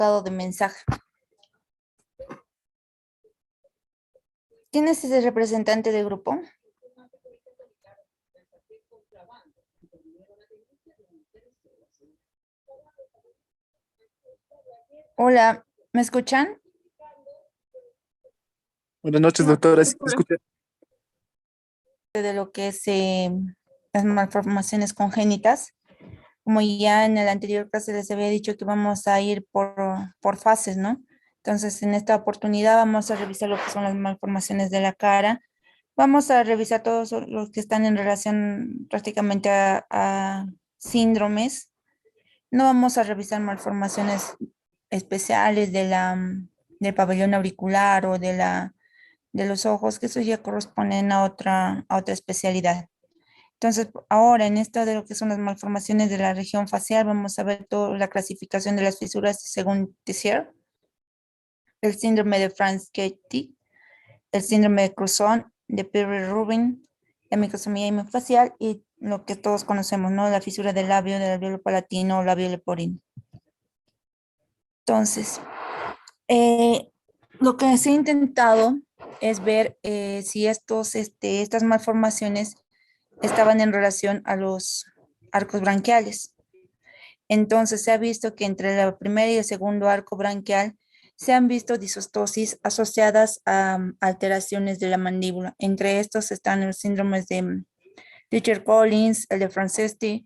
marcado de mensaje. ¿Quién es ese representante del grupo? Hola, ¿me escuchan? Buenas noches, doctora. ¿Sí me escucha? De lo que es las malformaciones congénitas. Como ya en el anterior clase les había dicho que vamos a ir por fases, ¿no? Entonces, en esta oportunidad vamos a revisar lo que son las malformaciones de la cara. Vamos a revisar todos los que están en relación prácticamente a síndromes. No vamos a revisar malformaciones especiales del pabellón auricular o de los ojos, que eso ya corresponden a otra especialidad. Entonces, ahora en esto de lo que son las malformaciones de la región facial, vamos a ver toda la clasificación de las fisuras según Tessier, el síndrome de Franz-Getty, el síndrome de Cruzon, de Perry-Rubin, la microsomía hemifacial y lo que todos conocemos, ¿no? La fisura del alvéolo palatino o labio leporino. Entonces, lo que se ha intentado es ver si estas malformaciones estaban en relación a los arcos branquiales. Entonces se ha visto que entre el primer y el segundo arco branquial se han visto disostosis asociadas a alteraciones de la mandíbula. Entre estos están los síndromes de Richard-Collins, el de Franceschi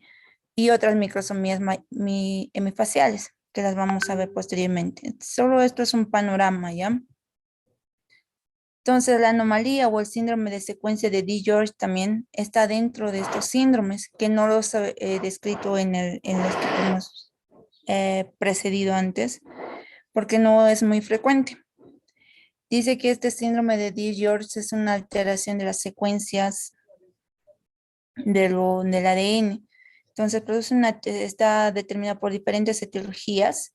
y otras microsomías hemifaciales que las vamos a ver posteriormente. Solo esto es un panorama, ¿ya? Entonces, la anomalía o el síndrome de secuencia de DiGeorge también está dentro de estos síndromes, que no los he descrito en los que hemos precedido antes, porque no es muy frecuente. Dice que este síndrome de DiGeorge es una alteración de las secuencias del ADN. Entonces, está determinado por diferentes etiologías.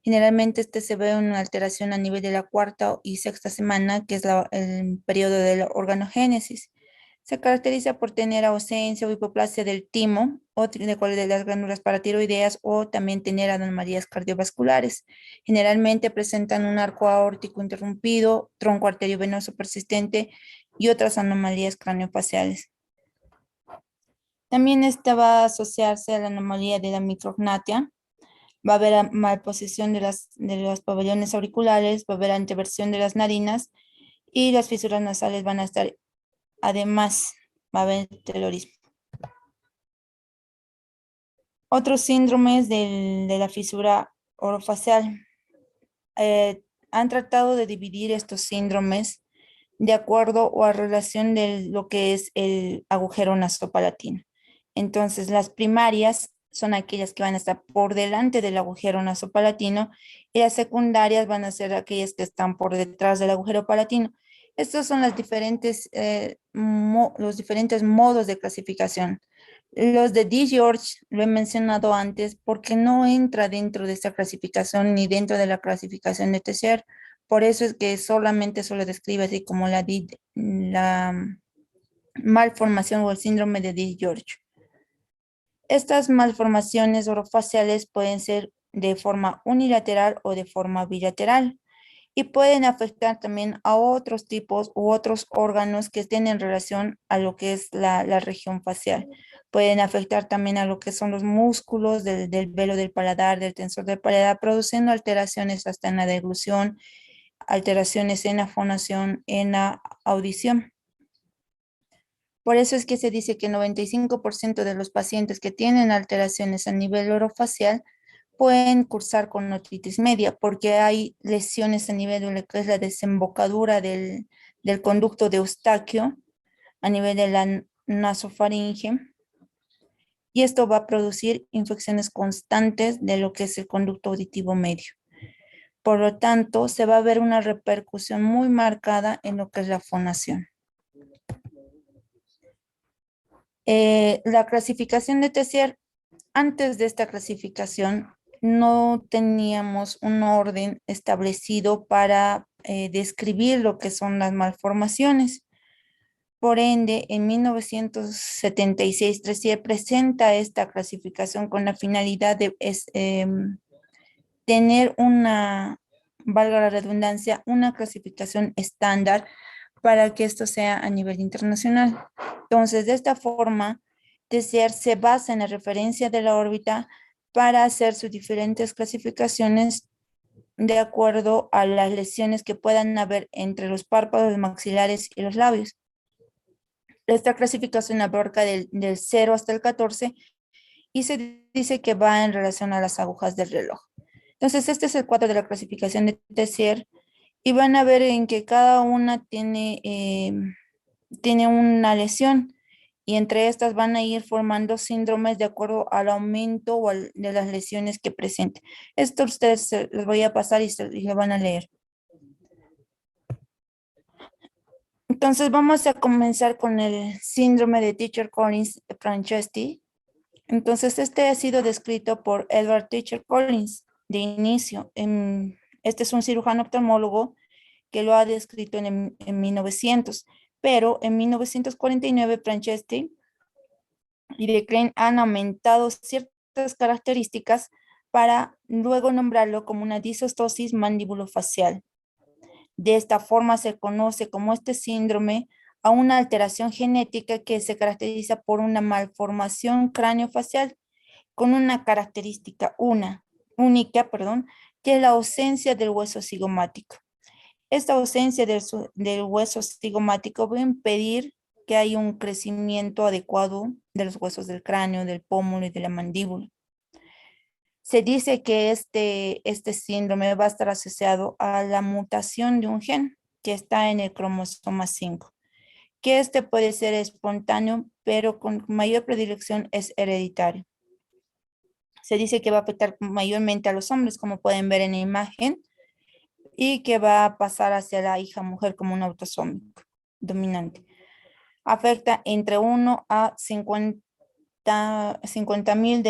Generalmente se ve una alteración a nivel de la cuarta y sexta semana, que es el periodo de la organogénesis. Se caracteriza por tener ausencia o hipoplasia del timo o de las glándulas paratiroideas o también tener anomalías cardiovasculares. Generalmente presentan un arco aórtico interrumpido, tronco arteriovenoso persistente y otras anomalías craneofaciales. También esta va a asociarse a la anomalía de la micrognatia. Va a haber malposición de los pabellones auriculares, va a haber anteversión de las narinas y las fisuras nasales van a estar, además, va a haber telorismo. Otros síndromes de la fisura orofacial. Han tratado de dividir estos síndromes de acuerdo o a relación de lo que es el agujero nasopalatino. Entonces, las primarias son aquellas que van a estar por delante del agujero nasopalatino y las secundarias van a ser aquellas que están por detrás del agujero palatino. Estos son los diferentes modos de clasificación. Los de DiGeorge lo he mencionado antes porque no entra dentro de esta clasificación ni dentro de la clasificación de Tessier. Por eso es que solamente se lo describe así como la malformación o el síndrome de DiGeorge. Estas malformaciones orofaciales pueden ser de forma unilateral o de forma bilateral y pueden afectar también a otros tipos u otros órganos que estén en relación a lo que es la región facial. Pueden afectar también a lo que son los músculos del velo del paladar, del tensor del paladar, produciendo alteraciones hasta en la deglución, alteraciones en la fonación, en la audición. Por eso es que se dice que el 95% de los pacientes que tienen alteraciones a nivel orofacial pueden cursar con otitis media, porque hay lesiones a nivel de lo que es la desembocadura del conducto de Eustaquio, a nivel de la nasofaringe, y esto va a producir infecciones constantes de lo que es el conducto auditivo medio. Por lo tanto, se va a ver una repercusión muy marcada en lo que es la fonación. La clasificación de Tessier, antes de esta clasificación, no teníamos un orden establecido para describir lo que son las malformaciones. Por ende, en 1976, Tessier presenta esta clasificación con la finalidad tener una, valga la redundancia, una clasificación estándar para que esto sea a nivel internacional. Entonces, de esta forma, TCR se basa en la referencia de la órbita para hacer sus diferentes clasificaciones de acuerdo a las lesiones que puedan haber entre los párpados maxilares y los labios. Esta clasificación abarca del 0 hasta el 14 y se dice que va en relación a las agujas del reloj. Entonces, este es el cuadro de la clasificación de TCR y van a ver en que cada una tiene una lesión y entre estas van a ir formando síndromes de acuerdo al aumento de las lesiones que presenten. Esto ustedes les voy a pasar y lo van a leer. Entonces vamos a comenzar con el síndrome de Teacher Collins Franceschi. Entonces este ha sido descrito por Edward Teacher Collins de inicio. Este es un cirujano oftalmólogo que lo ha descrito en 1900, pero en 1949 Franceschi y de Klein han aumentado ciertas características para luego nombrarlo como una disostosis mandibulofacial. De esta forma se conoce como este síndrome a una alteración genética que se caracteriza por una malformación craneofacial con una característica única, que es la ausencia del hueso cigomático. Esta ausencia del hueso cigomático va a impedir que haya un crecimiento adecuado de los huesos del cráneo, del pómulo y de la mandíbula. Se dice que este síndrome va a estar asociado a la mutación de un gen que está en el cromosoma 5, que este puede ser espontáneo, pero con mayor predilección es hereditario. Se dice que va a afectar mayormente a los hombres, como pueden ver en la imagen, y que va a pasar hacia la hija mujer como un autosómico dominante. Afecta entre 1 a 50,000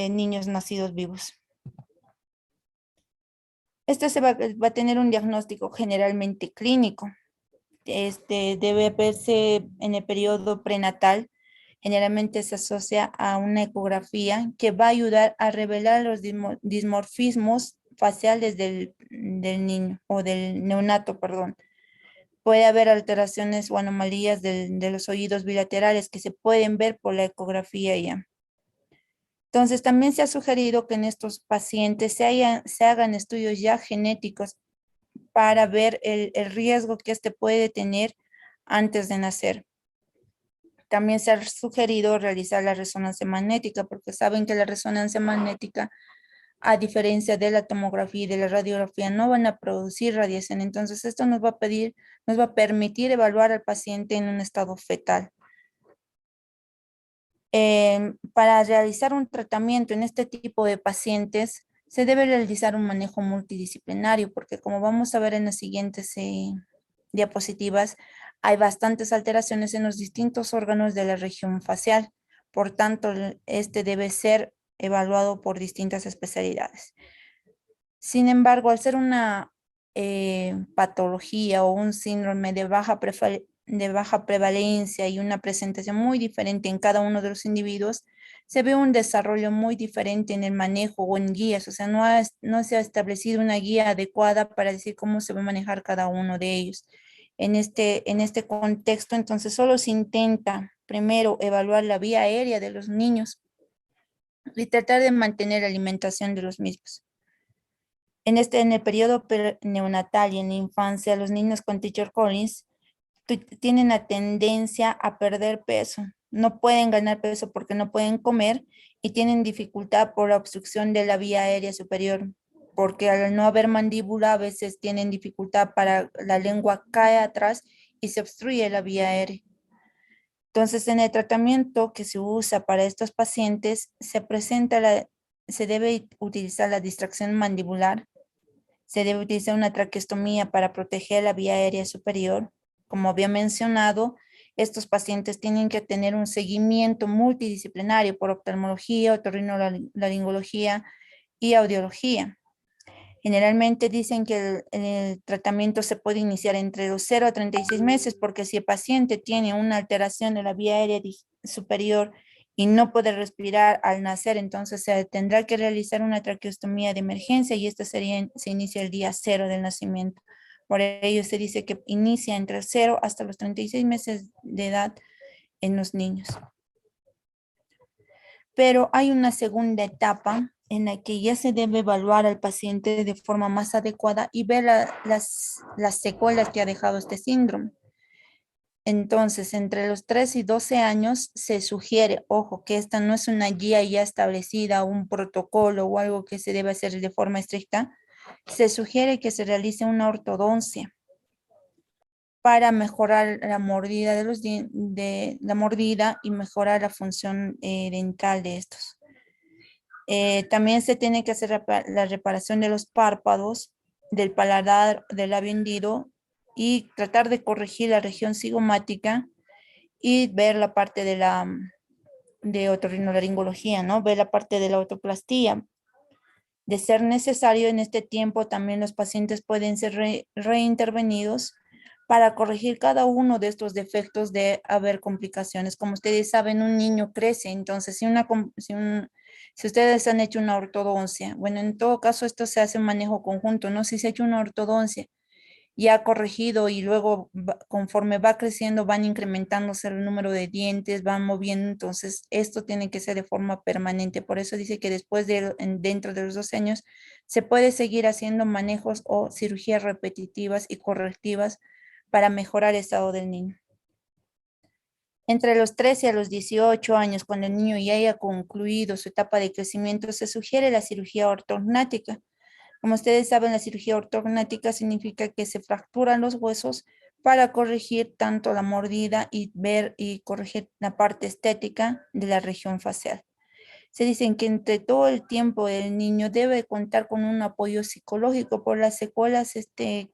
niños nacidos vivos. Este va a tener un diagnóstico generalmente clínico. Debe verse en el periodo prenatal. Generalmente se asocia a una ecografía que va a ayudar a revelar los dismorfismos faciales del niño o del neonato, perdón. Puede haber alteraciones o anomalías de los oídos bilaterales que se pueden ver por la ecografía ya. Entonces, también se ha sugerido que en estos pacientes se hagan estudios ya genéticos para ver el riesgo que puede tener antes de nacer. También se ha sugerido realizar la resonancia magnética, porque saben que la resonancia magnética, a diferencia de la tomografía y de la radiografía, no van a producir radiación. Entonces, esto nos va a permitir evaluar al paciente en un estado fetal. Para realizar un tratamiento en este tipo de pacientes, se debe realizar un manejo multidisciplinario, porque como vamos a ver en las siguientes diapositivas, hay bastantes alteraciones en los distintos órganos de la región facial. Por tanto, este debe ser evaluado por distintas especialidades. Sin embargo, al ser una patología o un síndrome de baja prevalencia y una presentación muy diferente en cada uno de los individuos, se ve un desarrollo muy diferente en el manejo o en guías. O sea, no se ha establecido una guía adecuada para decir cómo se va a manejar cada uno de ellos. En este contexto, entonces, solo se intenta primero evaluar la vía aérea de los niños y tratar de mantener la alimentación de los mismos. En el periodo neonatal y en la infancia, los niños con Teacher Collins tienen la tendencia a perder peso. No pueden ganar peso porque no pueden comer y tienen dificultad por la obstrucción de la vía aérea superior, porque al no haber mandíbula a veces tienen dificultad para la lengua cae atrás y se obstruye la vía aérea. Entonces, en el tratamiento que se usa para estos pacientes, se debe utilizar la distracción mandibular. Se debe utilizar una traqueostomía para proteger la vía aérea superior. Como había mencionado, estos pacientes tienen que tener un seguimiento multidisciplinario por oftalmología, otorrinolaringología y audiología. Generalmente dicen que el tratamiento se puede iniciar entre los 0 a 36 meses, porque si el paciente tiene una alteración de la vía aérea superior y no puede respirar al nacer, entonces se tendrá que realizar una traqueostomía de emergencia y esta se inicia el día 0 del nacimiento. Por ello se dice que inicia entre el 0 hasta los 36 meses de edad en los niños. Pero hay una segunda etapa en la que ya se debe evaluar al paciente de forma más adecuada y ver las secuelas que ha dejado este síndrome. Entonces, entre los 3 y 12 años se sugiere, ojo, que esta no es una guía ya establecida, un protocolo o algo que se debe hacer de forma estricta, se sugiere que se realice una ortodoncia para mejorar la mordida de la mordida y mejorar la función dental de estos. También se tiene que hacer la reparación de los párpados, del paladar, del labio hendido y tratar de corregir la región cigomática y ver la parte de otorrinolaringología, ¿no? Ver la parte de la otoplastía. De ser necesario en este tiempo, también los pacientes pueden ser reintervenidos para corregir cada uno de estos defectos de haber complicaciones. Como ustedes saben, un niño crece, entonces si ustedes han hecho una ortodoncia, bueno, en todo caso esto se hace un manejo conjunto, ¿no? Si se ha hecho una ortodoncia ya ha corregido y luego conforme va creciendo van incrementándose el número de dientes, van moviendo, entonces esto tiene que ser de forma permanente. Por eso dice que después dentro de los 2 años se puede seguir haciendo manejos o cirugías repetitivas y correctivas para mejorar el estado del niño. Entre los 13 a los 18 años, cuando el niño ya haya concluido su etapa de crecimiento, se sugiere la cirugía ortognática. Como ustedes saben, la cirugía ortognática significa que se fracturan los huesos para corregir tanto la mordida y ver y corregir la parte estética de la región facial. Se dicen que entre todo el tiempo el niño debe contar con un apoyo psicológico por las secuelas que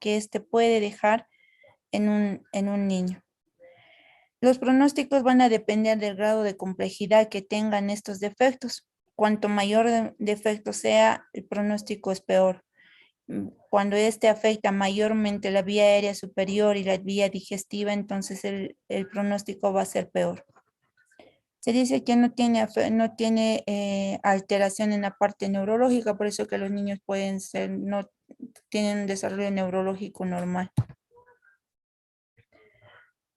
puede dejar en un niño. Los pronósticos van a depender del grado de complejidad que tengan estos defectos. Cuanto mayor defecto sea, el pronóstico es peor. Cuando este afecta mayormente la vía aérea superior y la vía digestiva, entonces el pronóstico va a ser peor. Se dice que no tiene alteración en la parte neurológica, por eso que los niños no tienen un desarrollo neurológico normal.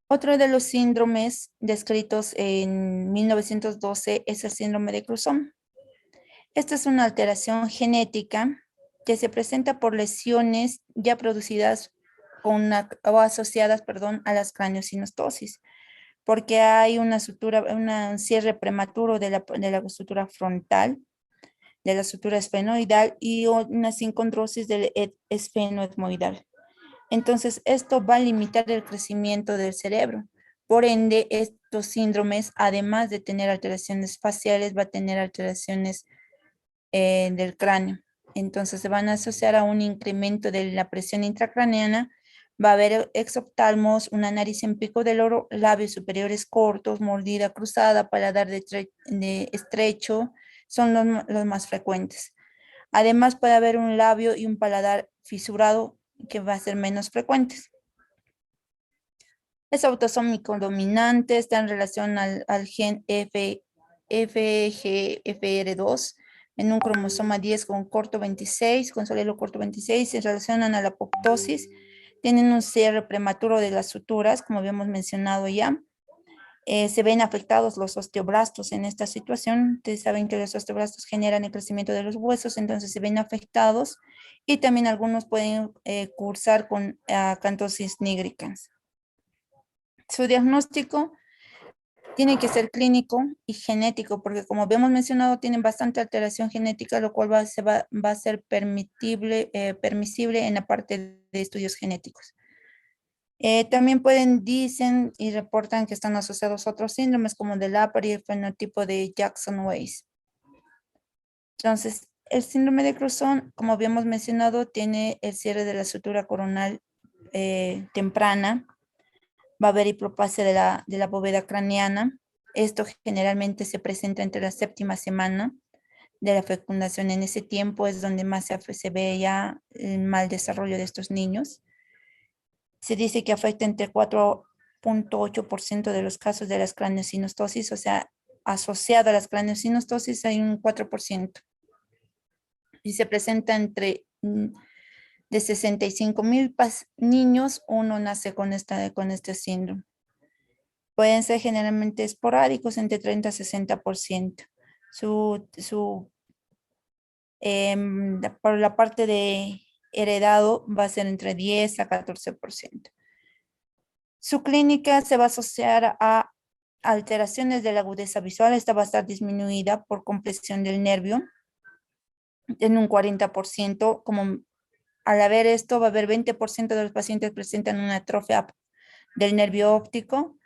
Otro de los síndromes descritos en 1912 es el síndrome de Cruzón. Esta es una alteración genética que se presenta por lesiones ya producidas o asociadas, perdón, a las craneosinostosis, porque hay un cierre prematuro de la sutura frontal, de la sutura esfenoidal y una sincondrosis del esfenoetmoidal. Entonces, esto va a limitar el crecimiento del cerebro. Por ende, estos síndromes, además de tener alteraciones faciales, va a tener alteraciones del cráneo. Entonces, se van a asociar a un incremento de la presión intracraneana. Va a haber exoftalmos, una nariz en pico del oro, labios superiores cortos, mordida cruzada, paladar de estrecho, son los más frecuentes. Además, puede haber un labio y un paladar fisurado que va a ser menos frecuentes. Es autosómico dominante, está en relación al gen FGFR2 en un cromosoma 10 con corto 26, con solelo corto 26, se relacionan a la apoptosis, tienen un cierre prematuro de las suturas, como habíamos mencionado ya. Se ven afectados los osteoblastos en esta situación. Ustedes saben que los osteoblastos generan el crecimiento de los huesos, entonces se ven afectados y también algunos pueden cursar con acantosis nigricans. Su diagnóstico tiene que ser clínico y genético, porque como habíamos mencionado, tienen bastante alteración genética, lo cual va a ser permisible en la parte de estudios genéticos. También dicen y reportan que están asociados a otros síndromes como el de Lapar y el fenotipo de Jackson-Weiss. Entonces, el síndrome de Cruzón, como habíamos mencionado, tiene el cierre de la sutura coronal temprana. Va a haber hipoplasia de la bóveda craneana. Esto generalmente se presenta entre la 7ª semana de la fecundación. En ese tiempo es donde más se ve ya el mal desarrollo de estos niños. Se dice que afecta entre 4.8% de los casos de las craneosinostosis, o sea, asociado a las craniosynostosis hay un 4%. Y se presenta entre de 65,000 niños, uno nace con este síndrome. Pueden ser generalmente esporádicos entre 30 a 60%. Por la parte de heredado va a ser entre 10 a 14%. Su clínica se va a asociar a alteraciones de la agudeza visual. Esta va a estar disminuida por compresión del nervio en un 40%. Como al haber esto, va a haber 20% de los pacientes presentan una atrofia del nervio óptico.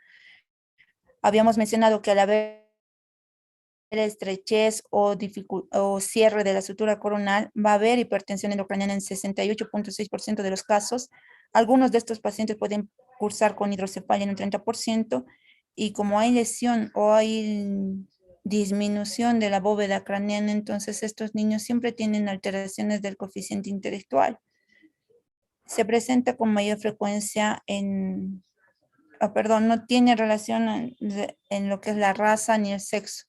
Habíamos mencionado que al haber estrechez o cierre de la sutura coronal, va a haber hipertensión endocraniana en 68,6% de los casos. Algunos de estos pacientes pueden cursar con hidrocefalia en un 30%, y como hay lesión o hay disminución de la bóveda craneana, entonces estos niños siempre tienen alteraciones del coeficiente intelectual. Se presenta con mayor frecuencia no tiene relación en lo que es la raza ni el sexo.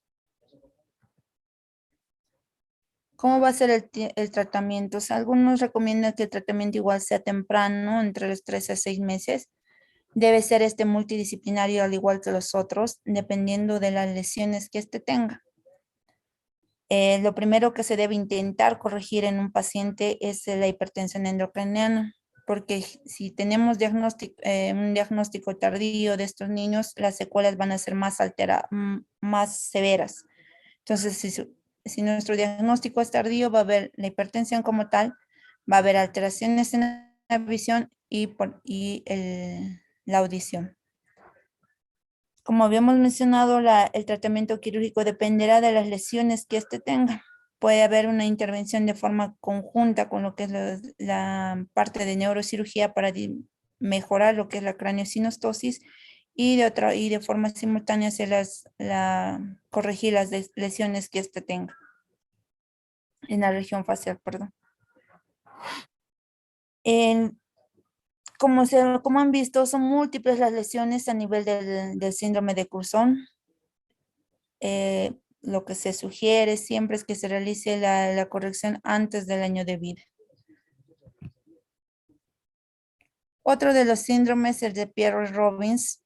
¿Cómo va a ser el tratamiento? O sea, algunos recomiendan que el tratamiento igual sea temprano, entre los 3 a 6 meses. Debe ser multidisciplinario al igual que los otros, dependiendo de las lesiones que tenga. Lo primero que se debe intentar corregir en un paciente es la hipertensión endocraniana, porque si tenemos un diagnóstico tardío de estos niños, las secuelas van a ser más severas. Entonces, si nuestro diagnóstico es tardío, va a haber la hipertensión como tal, va a haber alteraciones en la visión y la audición. Como habíamos mencionado, el tratamiento quirúrgico dependerá de las lesiones que tenga. Puede haber una intervención de forma conjunta con lo que es la parte de neurocirugía para mejorar lo que es la craniosynostosis, y de forma simultánea corregir las lesiones que tenga en la región facial, perdón. Como han visto, son múltiples las lesiones a nivel del síndrome de Curzon. Lo que se sugiere siempre es que se realice la corrección antes del año de vida. Otro de los síndromes, el de Pierre-Robins.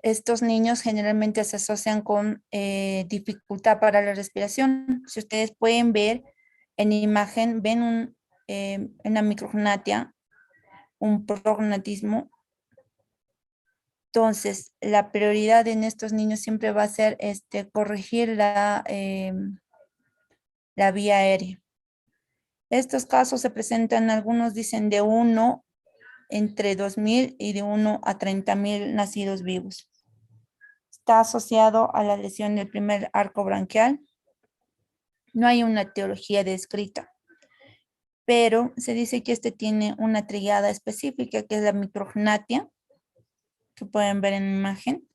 Estos niños generalmente se asocian con dificultad para la respiración. Si ustedes pueden ver en imagen, ven una micrognatia, un prognatismo. Entonces, la prioridad en estos niños siempre va a ser corregir la vía aérea. Estos casos se presentan, algunos dicen de 1 entre 2,000 y de 1 a 30,000 nacidos vivos. Está asociado a la lesión del primer arco branquial. No hay una etiología descrita, pero se dice que tiene una triada específica, que es la micrognatia, que pueden ver en la imagen.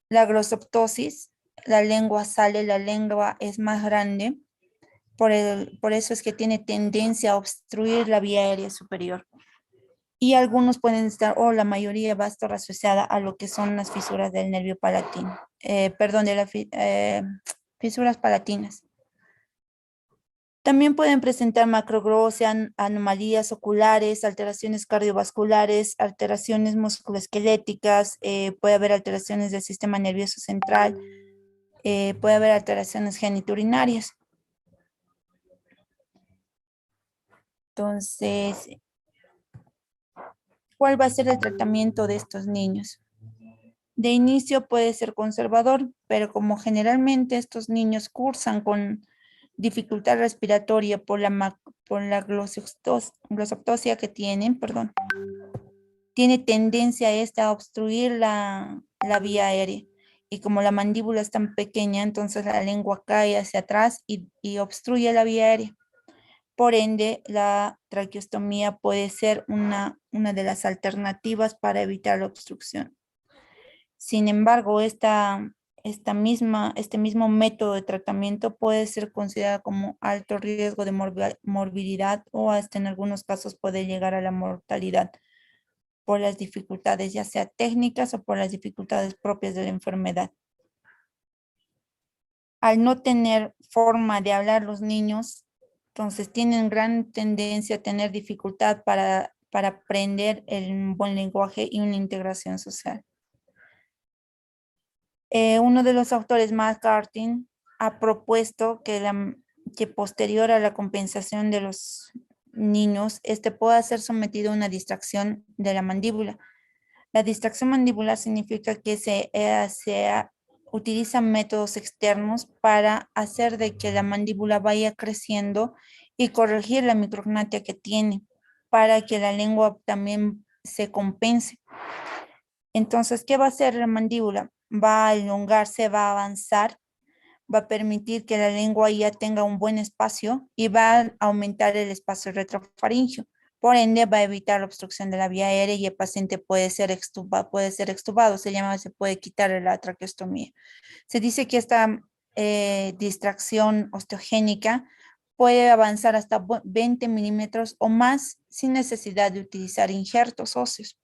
La glossoptosis, la lengua sale, la lengua es más grande, por eso es que tiene tendencia a obstruir la vía aérea superior. Y algunos pueden estar, o la mayoría va a estar asociada a lo que son las fisuras del nervio palatino, de las fisuras palatinas. También pueden presentar macroglossia, anomalías oculares, alteraciones cardiovasculares, alteraciones musculoesqueléticas, puede haber alteraciones del sistema nervioso central, puede haber alteraciones genitourinarias. Entonces, ¿cuál va a ser el tratamiento de estos niños? De inicio puede ser conservador, pero como generalmente estos niños cursan con dificultad respiratoria por la glossoptosia que tienen, tiene tendencia a obstruir la vía aérea. Y como la mandíbula es tan pequeña, entonces la lengua cae hacia atrás y obstruye la vía aérea. Por ende, la traqueostomía puede ser una de las alternativas para evitar la obstrucción. Sin embargo, este mismo método de tratamiento puede ser considerado como alto riesgo de morbilidad, o hasta en algunos casos puede llegar a la mortalidad por las dificultades, ya sea técnicas o por las dificultades propias de la enfermedad. Al no tener forma de hablar los niños, entonces tienen gran tendencia a tener dificultad para aprender el buen lenguaje y una integración social. Uno de los autores, McCarthy, ha propuesto que posterior a la compensación de los niños, este pueda ser sometido a una distracción de la mandíbula. La distracción mandibular significa que se utilizan métodos externos para hacer de que la mandíbula vaya creciendo y corregir la micrognatia que tiene para que la lengua también se compense. Entonces, ¿qué va a hacer la mandíbula? Va a elongarse, va a avanzar, va a permitir que la lengua ya tenga un buen espacio y va a aumentar el espacio retrofaríngeo. Por ende, va a evitar la obstrucción de la vía aérea y el paciente puede ser extubado, se puede quitar la traqueostomía. Se dice que esta distracción osteogénica puede avanzar hasta 20 milímetros o más sin necesidad de utilizar injertos óseos.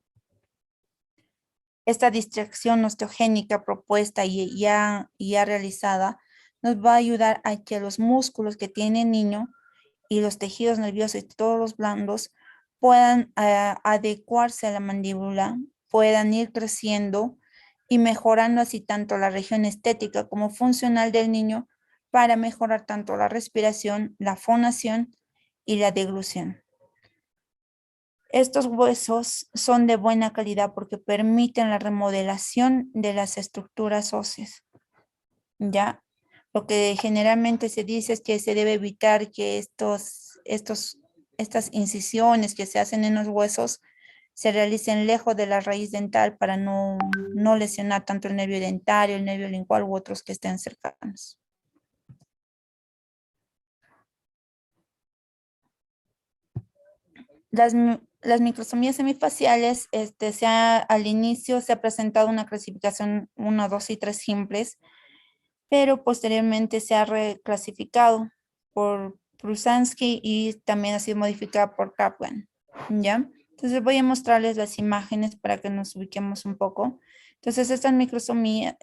Esta distracción osteogénica propuesta y ya realizada nos va a ayudar a que los músculos que tiene el niño y los tejidos nerviosos y todos los blandos puedan adecuarse a la mandíbula, puedan ir creciendo y mejorando así tanto la región estética como funcional del niño para mejorar tanto la respiración, la fonación y la deglución. Estos huesos son de buena calidad porque permiten la remodelación de las estructuras óseas. ¿Ya? Lo que generalmente se dice es que se debe evitar que estas incisiones que se hacen en los huesos se realicen lejos de la raíz dental para no lesionar tanto el nervio dentario, el nervio lingual u otros que estén cercanos. Las microsomías semifaciales, al inicio se ha presentado una clasificación 1, 2 y 3 simples, pero posteriormente se ha reclasificado por Prusansky y también ha sido modificada por Kaplan, ¿ya? Entonces voy a mostrarles las imágenes para que nos ubiquemos un poco. Entonces estas microsomías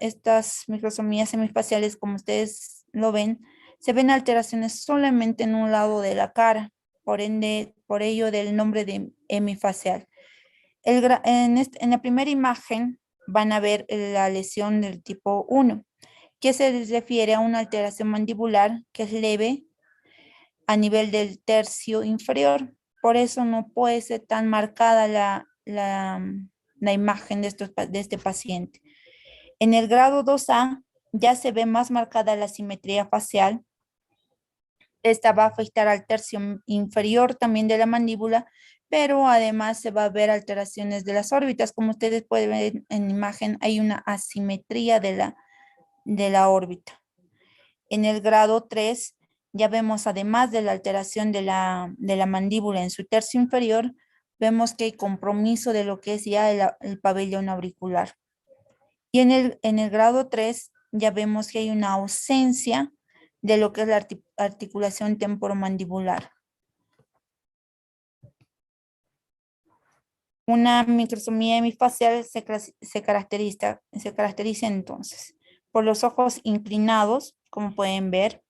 semifaciales, como ustedes lo ven, se ven alteraciones solamente en un lado de la cara, por ende, por ello del nombre de hemifacial. En la primera imagen van a ver la lesión del tipo 1, que se refiere a una alteración mandibular que es leve a nivel del tercio inferior. Por eso no puede ser tan marcada la imagen de este paciente. En el grado 2A ya se ve más marcada la simetría facial. Esta va a afectar al tercio inferior también de la mandíbula, pero además se va a ver alteraciones de las órbitas. Como ustedes pueden ver en imagen, hay una asimetría de la órbita. En el grado 3 ya vemos, además de la alteración de la mandíbula en su tercio inferior, vemos que hay compromiso de lo que es ya el pabellón auricular. Y en el grado 3 ya vemos que hay una ausencia de lo que es la articulación temporomandibular. Una microsomía hemifacial se caracteriza entonces por los ojos inclinados, como pueden ver,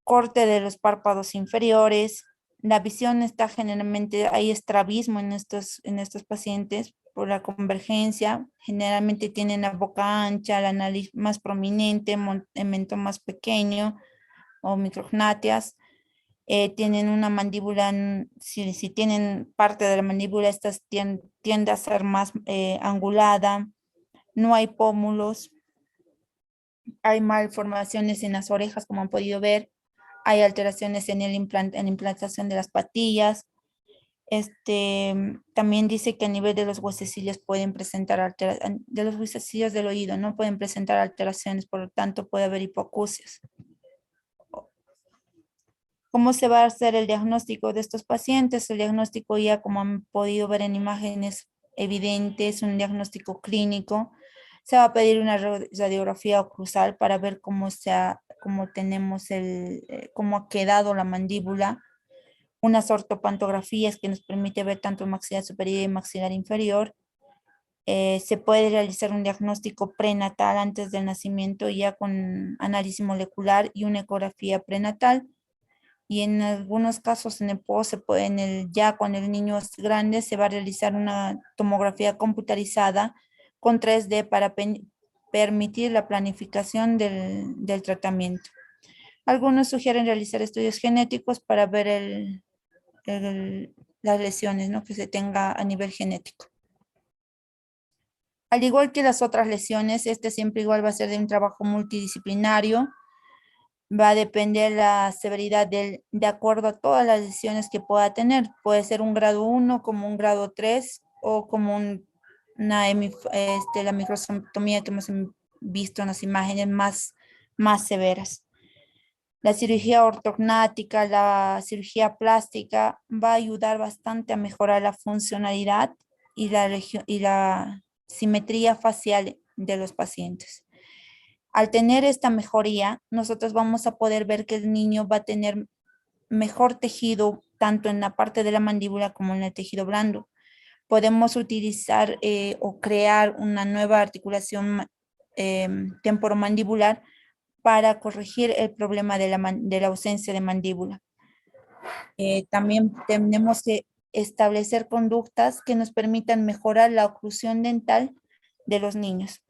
corte de los párpados inferiores. La visión está generalmente, hay estrabismo en estos pacientes por la convergencia. Generalmente tienen la boca ancha, la nariz más prominente, el mentón más pequeño o micrognatias. Tienen una mandíbula, si tienen parte de la mandíbula, estas tiende a ser más angulada. No hay pómulos. Hay malformaciones en las orejas, como han podido ver. Hay alteraciones en la implantación de las patillas. También dice que a nivel de los huesecillos pueden presentar de los huesecillos del oído, no pueden presentar alteraciones, por lo tanto puede haber hipoacusias. ¿Cómo se va a hacer el diagnóstico de estos pacientes? El diagnóstico, ya como han podido ver en imágenes evidentes, un diagnóstico clínico. Se va a pedir una radiografía oclusal para ver cómo ha quedado la mandíbula. Unas ortopantografías que nos permite ver tanto maxilar superior y maxilar inferior. Se puede realizar un diagnóstico prenatal antes del nacimiento ya con análisis molecular y una ecografía prenatal. Y en algunos casos en el post se puede, ya cuando el niño es grande, se va a realizar una tomografía computarizada con 3D para permitir la planificación del tratamiento. Algunos sugieren realizar estudios genéticos para ver las lesiones, ¿no?, que se tenga a nivel genético. Al igual que las otras lesiones, este siempre igual va a ser de un trabajo multidisciplinario. Va a depender la severidad de acuerdo a todas las lesiones que pueda tener. Puede ser un grado 1, como un grado 3 o como la microscopía que hemos visto en las imágenes más severas. La cirugía ortognática, la cirugía plástica va a ayudar bastante a mejorar la funcionalidad y la simetría facial de los pacientes. Al tener esta mejoría, nosotros vamos a poder ver que el niño va a tener mejor tejido, tanto en la parte de la mandíbula como en el tejido blando. Podemos utilizar o crear una nueva articulación temporomandibular para corregir el problema de la ausencia de mandíbula. También tenemos que establecer conductas que nos permitan mejorar la oclusión dental de los niños.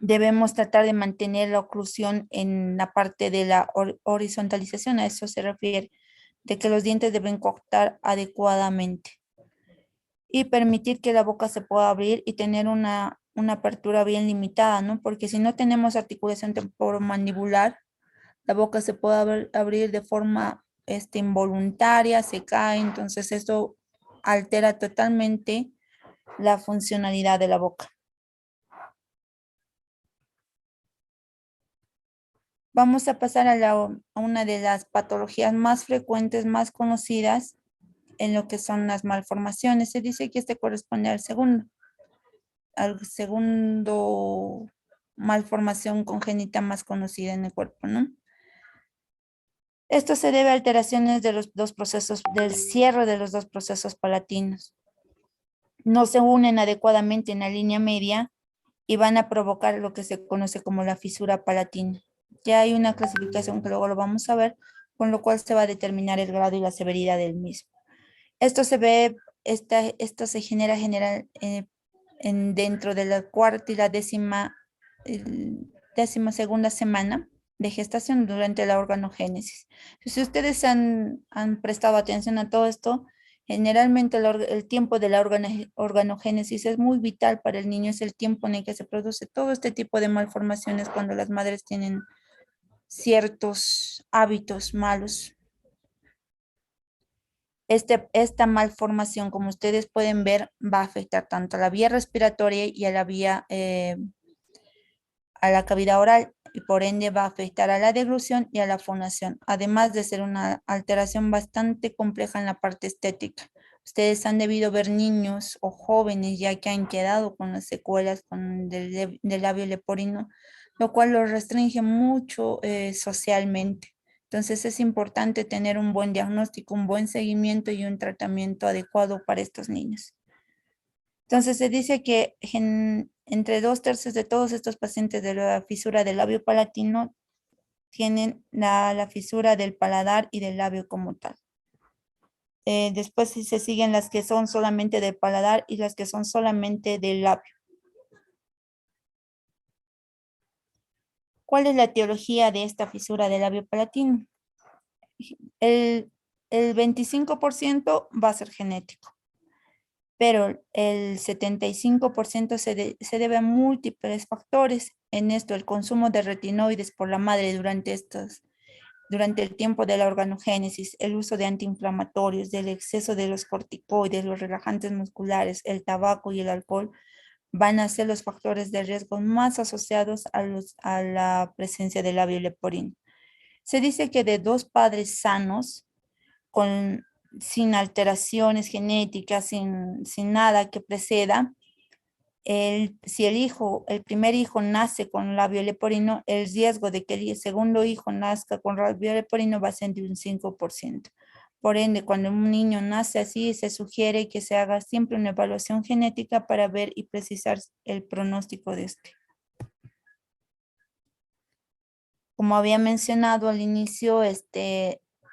Debemos tratar de mantener la oclusión en la parte de la horizontalización, a eso se refiere, de que los dientes deben cortar adecuadamente y permitir que la boca se pueda abrir y tener una apertura bien limitada, ¿no? Porque si no tenemos articulación temporomandibular, la boca se puede abrir de forma involuntaria, se cae, entonces esto altera totalmente la funcionalidad de la boca. Vamos a pasar a una de las patologías más frecuentes, más conocidas en lo que son las malformaciones. Se dice que este corresponde al segundo malformación congénita más conocida en el cuerpo, ¿no? Esto se debe a alteraciones de los dos procesos, del cierre de los dos procesos palatinos. No se unen adecuadamente en la línea media y van a provocar lo que se conoce como la fisura palatina. Ya hay una clasificación que luego lo vamos a ver, con lo cual se va a determinar el grado y la severidad del mismo. Esto se genera dentro de la cuarta y la décima segunda semana de gestación durante la organogénesis. Si ustedes han prestado atención a todo esto, generalmente el tiempo de la organogénesis es muy vital para el niño, es el tiempo en el que se produce todo este tipo de malformaciones cuando las madres tienen ciertos hábitos malos. Esta malformación, como ustedes pueden ver, va a afectar tanto a la vía respiratoria y a la cavidad oral, y por ende va a afectar a la deglución y a la fonación, además de ser una alteración bastante compleja en la parte estética. Ustedes han debido ver niños o jóvenes ya que han quedado con las secuelas del labio leporino, lo cual los restringe mucho socialmente. Entonces es importante tener un buen diagnóstico, un buen seguimiento y un tratamiento adecuado para estos niños. Entonces se dice que entre 2/3 de todos estos pacientes de la fisura del labio palatino tienen la fisura del paladar y del labio como tal. Después sí se siguen las que son solamente del paladar y las que son solamente del labio. ¿Cuál es la etiología de esta fisura del labio palatino? El 25% va a ser genético, pero el 75% se debe a múltiples factores. En esto, el consumo de retinoides por la madre durante el tiempo de la organogénesis, el uso de antiinflamatorios, del exceso de los corticoides, los relajantes musculares, el tabaco y el alcohol van a ser los factores de riesgo más asociados a la presencia del labio leporino. Se dice que de 2 padres sanos, sin alteraciones genéticas, sin nada que preceda, si el primer hijo nace con labio leporino, el riesgo de que el segundo hijo nazca con labio leporino va a ser de un 5%. Por ende, cuando un niño nace así, se sugiere que se haga siempre una evaluación genética para ver y precisar el pronóstico de este. Como había mencionado al inicio,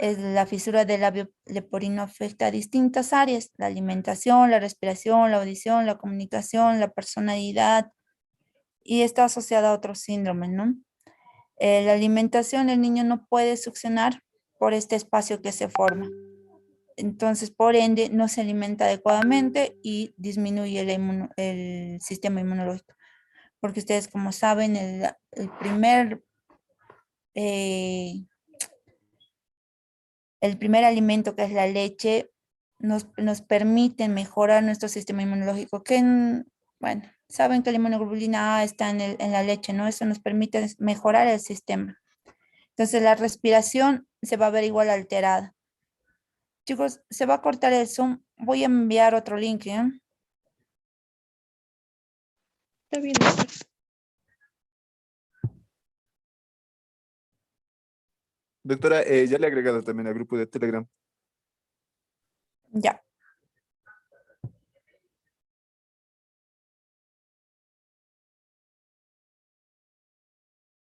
la fisura del labio leporino afecta a distintas áreas: la alimentación, la respiración, la audición, la comunicación, la personalidad, y está asociada a otros síndromes, ¿no? La alimentación, el niño no puede succionar por este espacio que se forma. Entonces, por ende, no se alimenta adecuadamente y disminuye el sistema inmunológico. Porque ustedes, como saben, eh, el primer alimento, que es la leche, nos permite mejorar nuestro sistema inmunológico, bueno, saben que la inmunoglobulina A está en la leche, ¿no? Eso nos permite mejorar el sistema. Entonces, la respiración se va a ver igual alterada. Chicos, se va a cortar el Zoom. Voy a enviar otro link, ¿eh? Está bien, doctor. Doctora, ya le he agregado también al grupo de Telegram. Ya.